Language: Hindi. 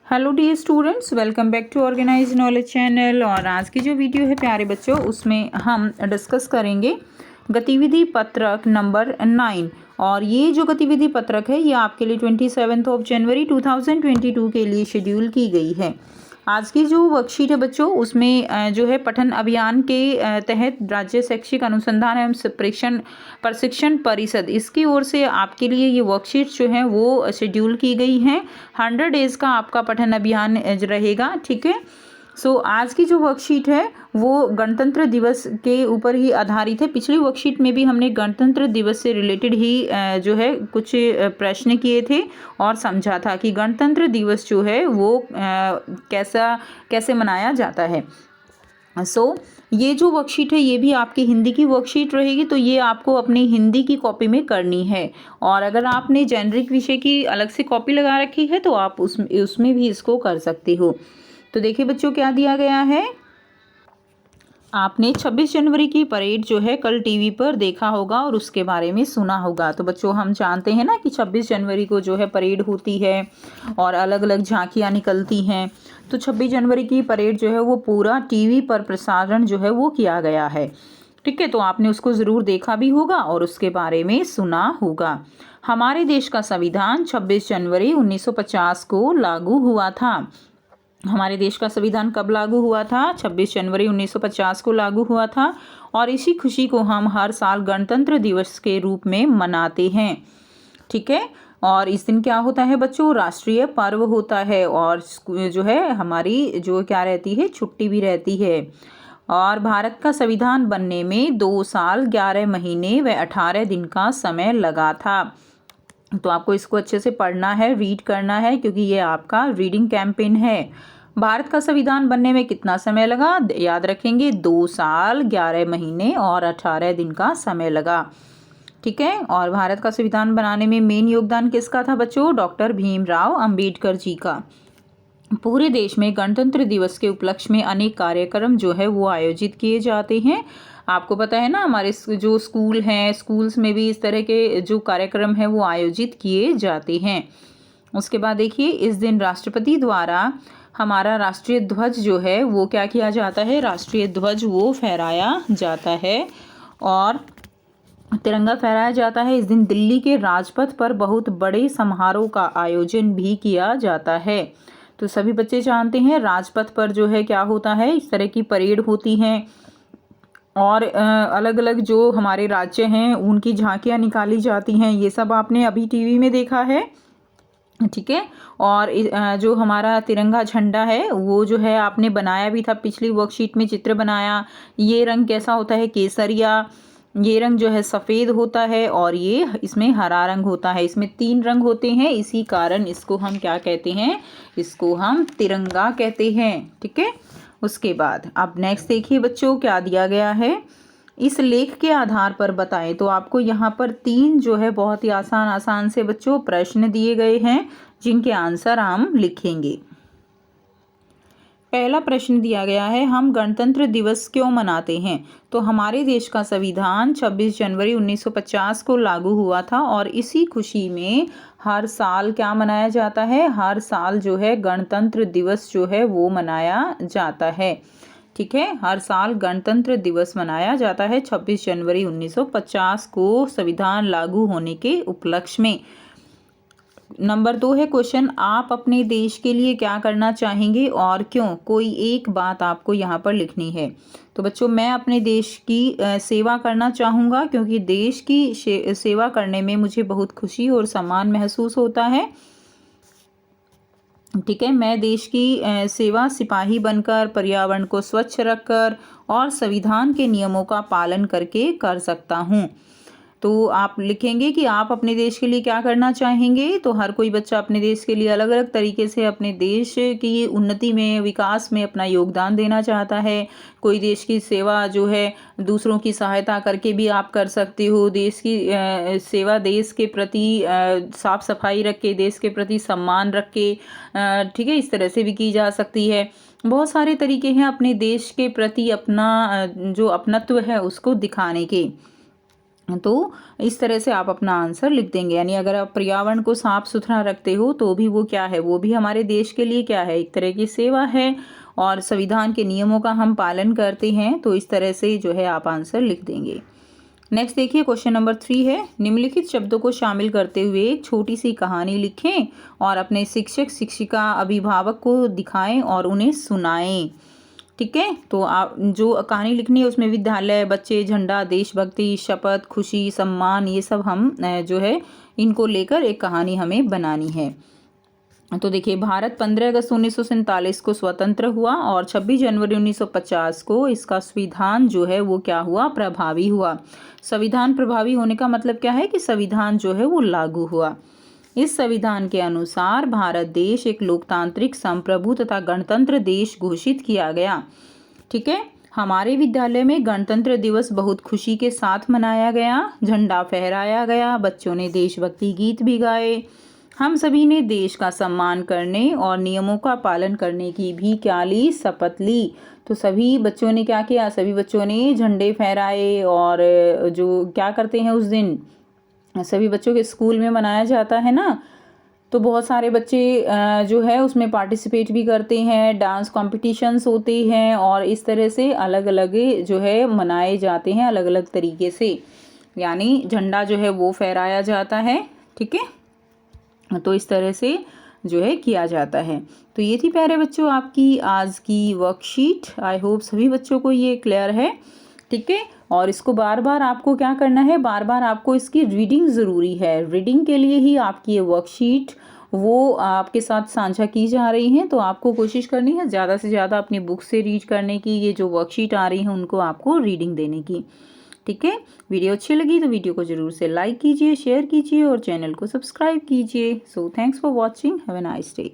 Hello dear students, welcome back to organise knowledge channel. और आज की जो वीडियो है प्यारे बच्चों, उसमें हम डिस्कस करेंगे गतिविधि पत्रक नंबर 9। और ये जो गतिविधि पत्रक है ये आपके लिए 27 जनवरी 2022 के लिए शेड्यूल की गई है। आज की जो वर्कशीट है बच्चों, उसमें जो है पठन अभियान के तहत राज्य शैक्षिक अनुसंधान एवं प्रशिक्षण परिषद, इसकी ओर से आपके लिए ये वर्कशीट जो है वो शेड्यूल की गई है। 100 डेज का आपका पठन अभियान रहेगा, ठीक है। आज की जो वर्कशीट है वो गणतंत्र दिवस के ऊपर ही आधारित है। पिछली वर्कशीट में भी हमने गणतंत्र दिवस से रिलेटेड ही जो है कुछ प्रश्न किए थे और समझा था कि गणतंत्र दिवस जो है वो कैसे मनाया जाता है। ये जो वर्कशीट है ये भी आपकी हिंदी की वर्कशीट रहेगी, तो ये आपको अपनी हिंदी की कॉपी में करनी है। और अगर आपने जेनरिक विषय की अलग से कॉपी लगा रखी है तो आप उसमें भी इसको कर सकते हो। तो देखिए बच्चों, क्या दिया गया है। आपने 26 जनवरी की परेड जो है कल टीवी पर देखा होगा और उसके बारे में सुना होगा। तो बच्चों, हम जानते हैं ना कि 26 जनवरी को जो है परेड होती है और अलग अलग झांकियां निकलती हैं। तो 26 जनवरी की परेड जो है वो पूरा टीवी पर प्रसारण जो है वो किया गया है, ठीक है। तो आपने उसको ज़रूर देखा भी होगा और उसके बारे में सुना होगा। हमारे देश का संविधान 26 जनवरी 1950 को लागू हुआ था। हमारे देश का संविधान कब लागू हुआ था? 26 जनवरी 1950 को लागू हुआ था। और इसी खुशी को हम हर साल गणतंत्र दिवस के रूप में मनाते हैं, ठीक है। और इस दिन क्या होता है बच्चों? राष्ट्रीय पर्व होता है और जो है हमारी जो क्या रहती है, छुट्टी भी रहती है। और भारत का संविधान बनने में 2 साल 11 महीने व 18 दिन का समय लगा था। तो आपको इसको अच्छे से पढ़ना है, रीड करना है, क्योंकि ये आपका रीडिंग कैंपेन है। भारत का संविधान बनने में कितना समय लगा? याद रखेंगे, 2 साल 11 महीने और 18 दिन का समय लगा, ठीक है। और भारत का संविधान बनाने में मेन योगदान किसका था बच्चों? डॉक्टर भीमराव अंबेडकर जी का। पूरे देश में गणतंत्र दिवस के उपलक्ष्य में अनेक कार्यक्रम जो है वो आयोजित किए जाते हैं। आपको पता है ना, हमारे जो स्कूल हैं, स्कूल्स में भी इस तरह के जो कार्यक्रम हैं वो आयोजित किए जाते हैं। उसके बाद देखिए, इस दिन राष्ट्रपति द्वारा हमारा राष्ट्रीय ध्वज जो है वो क्या किया जाता है? राष्ट्रीय ध्वज वो फहराया जाता है और तिरंगा फहराया जाता है। इस दिन दिल्ली के राजपथ पर बहुत बड़े समारोह का आयोजन भी किया जाता है। तो सभी बच्चे जानते हैं राजपथ पर जो है क्या होता है, इस तरह की परेड होती हैं और अलग अलग जो हमारे राज्य हैं उनकी झांकियां निकाली जाती हैं। ये सब आपने अभी टीवी में देखा है, ठीक है। और जो हमारा तिरंगा झंडा है वो जो है आपने बनाया भी था, पिछली वर्कशीट में चित्र बनाया। ये रंग कैसा होता है? केसरिया। ये रंग जो है सफ़ेद होता है और ये इसमें हरा रंग होता है। इसमें 3 रंग होते हैं, इसी कारण इसको हम क्या कहते हैं? इसको हम तिरंगा कहते हैं, ठीक है। उसके बाद अब नेक्स्ट देखिए बच्चों, क्या दिया गया है। इस लेख के आधार पर बताएं। तो आपको यहाँ पर 3 जो है बहुत ही आसान से बच्चों प्रश्न दिए गए हैं जिनके आंसर हम लिखेंगे। पहला प्रश्न दिया गया है, हम गणतंत्र दिवस क्यों मनाते हैं? तो हमारे देश का संविधान 26 जनवरी 1950 को लागू हुआ था और इसी खुशी में हर साल क्या मनाया जाता है? हर साल जो है गणतंत्र दिवस जो है वो मनाया जाता है, ठीक है। हर साल गणतंत्र दिवस मनाया जाता है 26 जनवरी 1950 को संविधान लागू होने के उपलक्ष्य में। नंबर 2 है क्वेश्चन, आप अपने देश के लिए क्या करना चाहेंगे और क्यों? कोई एक बात आपको यहाँ पर लिखनी है। तो बच्चों, मैं अपने देश की सेवा करना चाहूँगा क्योंकि देश की सेवा करने में मुझे बहुत खुशी और सम्मान महसूस होता है, ठीक है। मैं देश की सेवा सिपाही बनकर, पर्यावरण को स्वच्छ रखकर और संविधान के नियमों का पालन करके कर सकता हूँ। तो आप लिखेंगे कि आप अपने देश के लिए क्या करना चाहेंगे। तो हर कोई बच्चा अपने देश के लिए अलग अलग तरीके से अपने देश की उन्नति में, विकास में अपना योगदान देना चाहता है। कोई देश की सेवा जो है दूसरों की सहायता करके भी आप कर सकते हो। देश की सेवा देश के प्रति साफ सफाई रख के, देश के प्रति सम्मान रख के, ठीक है, इस तरह से भी की जा सकती है। बहुत सारे तरीके हैं अपने देश के प्रति अपना जो अपनत्व है उसको दिखाने के। तो इस तरह से आप अपना आंसर लिख देंगे। यानी अगर आप पर्यावरण को साफ सुथरा रखते हो तो भी वो क्या है, वो भी हमारे देश के लिए क्या है, एक तरह की सेवा है, और संविधान के नियमों का हम पालन करते हैं। तो इस तरह से जो है आप आंसर लिख देंगे। नेक्स्ट देखिए क्वेश्चन नंबर 3 है, निम्नलिखित शब्दों को शामिल करते हुए एक छोटी सी कहानी लिखें और अपने शिक्षक शिक्षिका अभिभावक को दिखाएं और उन्हें सुनाएं। ठीक है, तो आप जो कहानी लिखनी है उसमें विद्यालय, बच्चे, झंडा, देशभक्ति, शपथ, खुशी, सम्मान, ये सब हम जो है इनको लेकर एक कहानी हमें बनानी है। तो देखिए, भारत 15 अगस्त 1947 को स्वतंत्र हुआ और 26 जनवरी 1950 को इसका संविधान जो है वो क्या हुआ, प्रभावी हुआ। संविधान प्रभावी होने का मतलब क्या है कि संविधान जो है वो लागू हुआ। इस संविधान के अनुसार भारत देश एक लोकतांत्रिक, संप्रभु तथा गणतंत्र देश घोषित किया गया। ठीक है, हमारे विद्यालय में गणतंत्र दिवस बहुत खुशी के साथ मनाया गया, झंडा फहराया गया, बच्चों ने देशभक्ति गीत भी गाए, हम सभी ने देश का सम्मान करने और नियमों का पालन करने की भी क्या ली, शपथ ली। तो सभी बच्चों ने क्या किया, सभी बच्चों ने झंडे फहराए। और जो क्या करते हैं उस दिन, सभी बच्चों के स्कूल में मनाया जाता है ना, तो बहुत सारे बच्चे जो है उसमें पार्टिसिपेट भी करते हैं, डांस कॉम्पिटिशन्स होते हैं, और इस तरह से अलग अलग जो है मनाए जाते हैं अलग अलग तरीके से। यानी झंडा जो है वो फहराया जाता है। ठीक है, तो इस तरह से जो है किया जाता है। तो ये थी प्यारे बच्चों आपकी आज की वर्कशीट। आई होप सभी बच्चों को ये क्लियर है। ठीक है, और इसको बार बार आपको क्या करना है, बार बार आपको इसकी रीडिंग ज़रूरी है। रीडिंग के लिए ही आपकी ये वर्कशीट वो आपके साथ साझा की जा रही हैं। तो आपको कोशिश करनी है ज़्यादा से ज़्यादा अपनी बुक से रीड करने की। ये जो वर्कशीट आ रही है उनको आपको रीडिंग देने की। ठीक है, वीडियो अच्छी लगी तो वीडियो को जरूर से लाइक कीजिए, शेयर कीजिए और चैनल को सब्सक्राइब कीजिए। So thanks for watching, have a nice day.